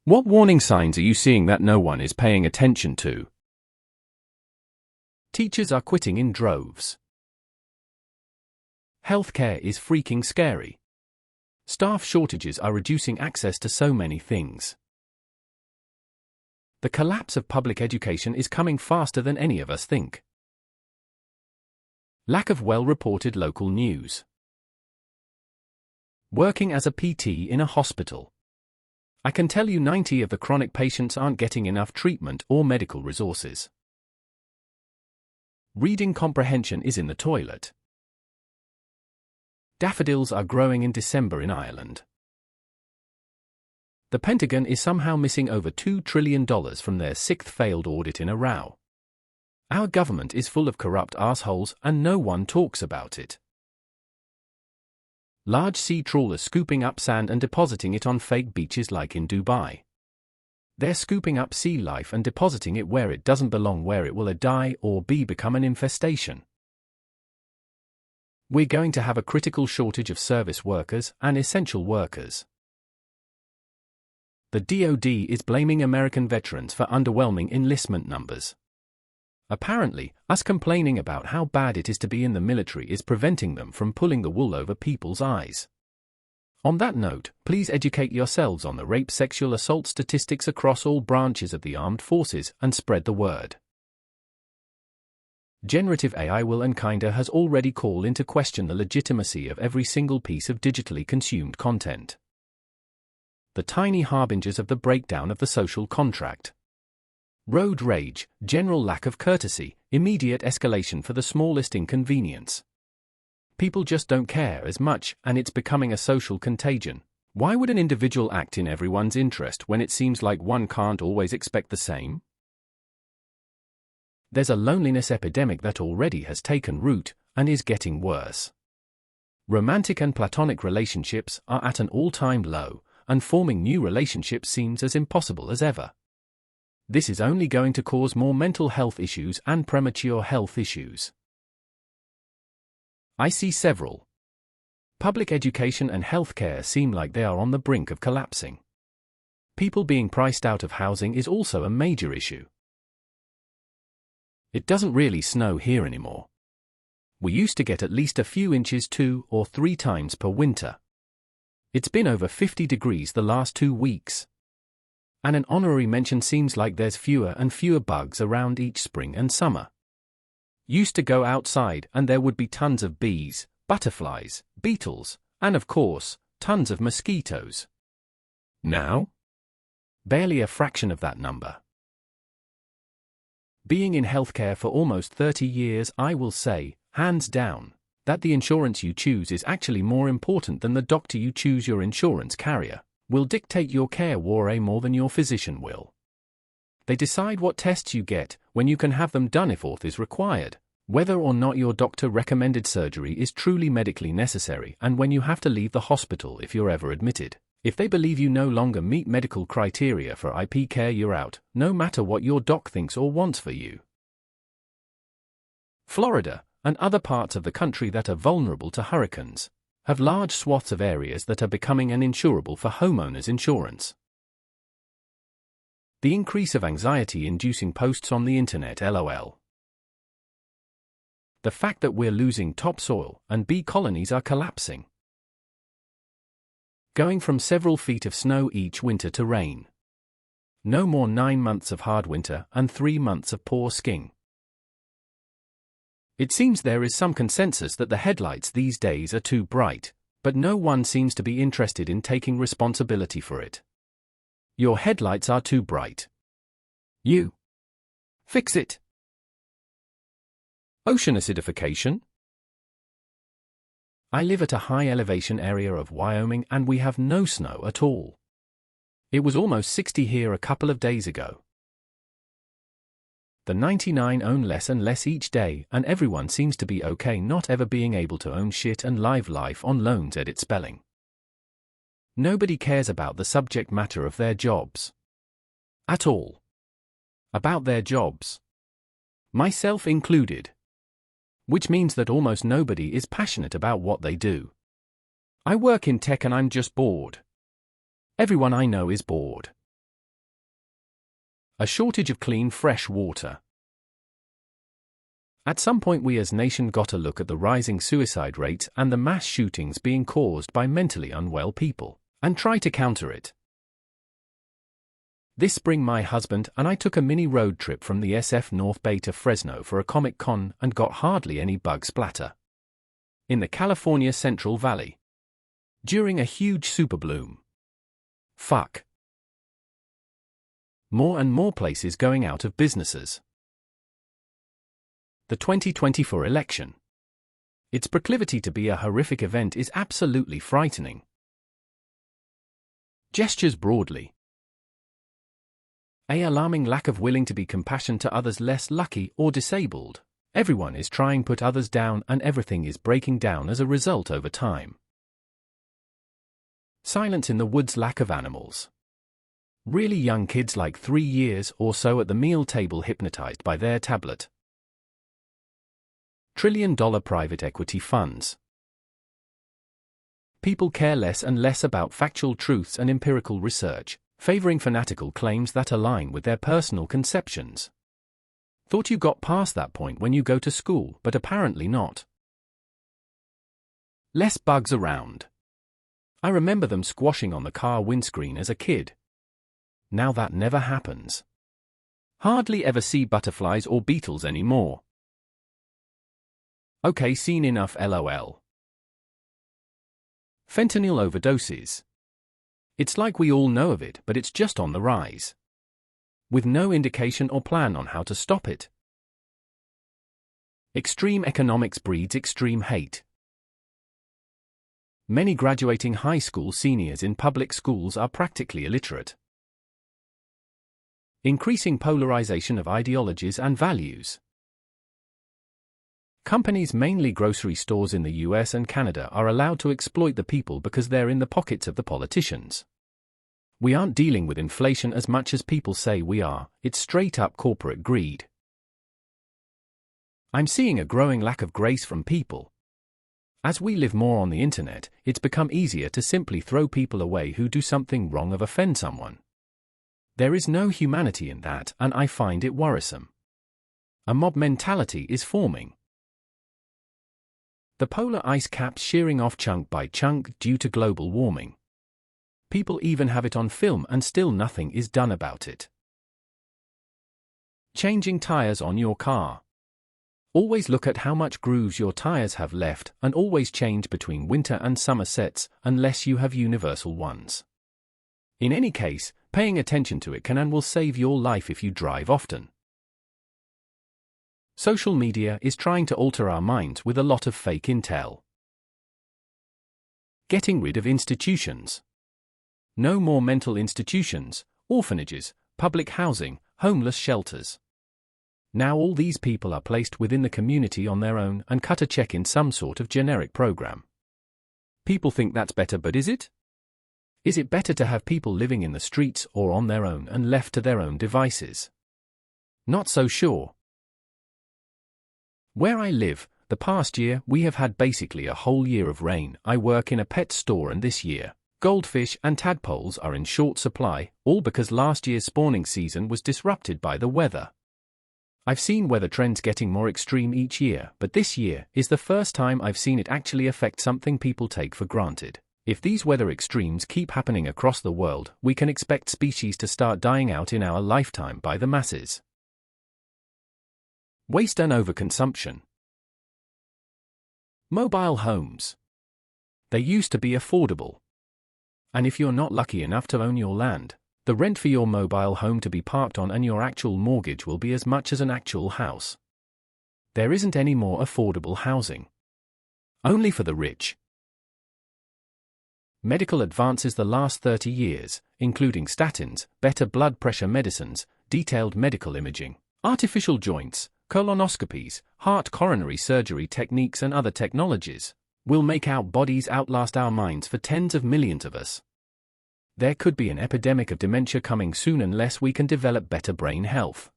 What warning signs are you seeing that no one is paying attention to? Teachers are quitting in droves. Healthcare is freaking scary. Staff shortages are reducing access to so many things. The collapse of public education is coming faster than any of us think. Lack of well-reported local news. Working as a PT in a hospital. I can tell you 90 of the chronic patients aren't getting enough treatment or medical resources. Reading comprehension is in the toilet. Daffodils are growing in December in Ireland. The Pentagon is somehow missing over $2 trillion from their sixth failed audit in a row. Our government is full of corrupt assholes and no one talks about it. Large sea trawlers scooping up sand and depositing it on fake beaches like in Dubai. They're scooping up sea life and depositing it where it doesn't belong, where it will A, die or B, become an infestation. We're going to have a critical shortage of service workers and essential workers. The DoD is blaming American veterans for underwhelming enlistment numbers. Apparently, us complaining about how bad it is to be in the military is preventing them from pulling the wool over people's eyes. On that note, please educate yourselves on the rape sexual assault statistics across all branches of the armed forces and spread the word. Generative AI will and kinda has already called into question the legitimacy of every single piece of digitally consumed content. The tiny harbingers of the breakdown of the social contract. Road rage, general lack of courtesy, immediate escalation for the smallest inconvenience. People just don't care as much, and it's becoming a social contagion. Why would an individual act in everyone's interest when it seems like one can't always expect the same? There's a loneliness epidemic that already has taken root, and is getting worse. Romantic and platonic relationships are at an all-time low, and forming new relationships seems as impossible as ever. This is only going to cause more mental health issues and premature health issues. I see several. Public education and healthcare seem like they are on the brink of collapsing. People being priced out of housing is also a major issue. It doesn't really snow here anymore. We used to get at least a few inches 2 or 3 times per winter. It's been over 50 degrees the last 2 weeks. And an honorary mention seems like there's fewer and fewer bugs around each spring and summer. Used to go outside and there would be tons of bees, butterflies, beetles, and of course, tons of mosquitoes. Now? Barely a fraction of that number. Being in healthcare for almost 30 years, I will say, hands down, that the insurance you choose is actually more important than the doctor you choose. Your insurance carrier will dictate your care way more than your physician will. They decide what tests you get, when you can have them done if auth is required, whether or not your doctor recommended surgery is truly medically necessary, and when you have to leave the hospital if you're ever admitted. If they believe you no longer meet medical criteria for IP care, you're out, no matter what your doc thinks or wants for you. Florida, and other parts of the country that are vulnerable to hurricanes, have large swaths of areas that are becoming uninsurable for homeowners insurance. The increase of anxiety-inducing posts on the internet, LOL. The fact that we're losing topsoil and bee colonies are collapsing. Going from several feet of snow each winter to rain. No more 9 months of hard winter and 3 months of poor skiing. It seems there is some consensus that the headlights these days are too bright, but no one seems to be interested in taking responsibility for it. Your headlights are too bright. You fix it. Ocean acidification. I live at a high elevation area of Wyoming and we have no snow at all. It was almost 60 here a couple of days ago. The 99 own less and less each day, and everyone seems to be okay not ever being able to own shit and live life on loans. Edit spelling. Nobody cares about the subject matter of their jobs. At all. About their jobs. Myself included. Which means that almost nobody is passionate about what they do. I work in tech and I'm just bored. Everyone I know is bored. A shortage of clean, fresh water. At some point we as nation got to look at the rising suicide rates and the mass shootings being caused by mentally unwell people, and try to counter it. This spring my husband and I took a mini road trip from the SF North Bay to Fresno for a Comic-Con and got hardly any bug splatter. In the California Central Valley. During a huge super bloom. Fuck. More and more places going out of businesses. The 2024 election. Its proclivity to be a horrific event is absolutely frightening. Gestures broadly. An alarming lack of willing to be compassion to others less lucky or disabled. Everyone is trying to put others down and everything is breaking down as a result over time. Silence in the woods, lack of animals. Really young kids like 3 years or so at the meal table hypnotized by their tablet. Trillion-dollar private equity funds. People care less and less about factual truths and empirical research, favoring fanatical claims that align with their personal conceptions. Thought you got past that point when you go to school, but apparently not. Less bugs around. I remember them squashing on the car windscreen as a kid. Now that never happens. Hardly ever see butterflies or beetles anymore. Okay, seen enough LOL. Fentanyl overdoses. It's like we all know of it, but it's just on the rise. With no indication or plan on how to stop it. Extreme economics breeds extreme hate. Many graduating high school seniors in public schools are practically illiterate. Increasing polarization of ideologies and values. Companies, mainly grocery stores in the US and Canada, are allowed to exploit the people because they're in the pockets of the politicians. We aren't dealing with inflation as much as people say we are, it's straight up corporate greed. I'm seeing a growing lack of grace from people. As we live more on the internet, it's become easier to simply throw people away who do something wrong or offend someone. There is no humanity in that, and I find it worrisome. A mob mentality is forming. The polar ice caps shearing off chunk by chunk due to global warming. People even have it on film and still nothing is done about it. Changing tires on your car. Always look at how much grooves your tires have left and always change between winter and summer sets unless you have universal ones. In any case, paying attention to it can and will save your life if you drive often. Social media is trying to alter our minds with a lot of fake intel. Getting rid of institutions. No more mental institutions, orphanages, public housing, homeless shelters. Now all these people are placed within the community on their own and cut a check in some sort of generic program. People think that's better, but is it? Is it better to have people living in the streets or on their own and left to their own devices? Not so sure. Where I live, the past year we have had basically a whole year of rain. I work in a pet store and this year, goldfish and tadpoles are in short supply, all because last year's spawning season was disrupted by the weather. I've seen weather trends getting more extreme each year, but this year is the first time I've seen it actually affect something people take for granted. If these weather extremes keep happening across the world, we can expect species to start dying out in our lifetime by the masses. Waste and overconsumption. Mobile homes. They used to be affordable. And if you're not lucky enough to own your land, the rent for your mobile home to be parked on and your actual mortgage will be as much as an actual house. There isn't any more affordable housing. Only for the rich. Medical advances the last 30 years, including statins, better blood pressure medicines, detailed medical imaging, artificial joints, colonoscopies, heart coronary surgery techniques and other technologies, will make our bodies outlast our minds for tens of millions of us. There could be an epidemic of dementia coming soon unless we can develop better brain health.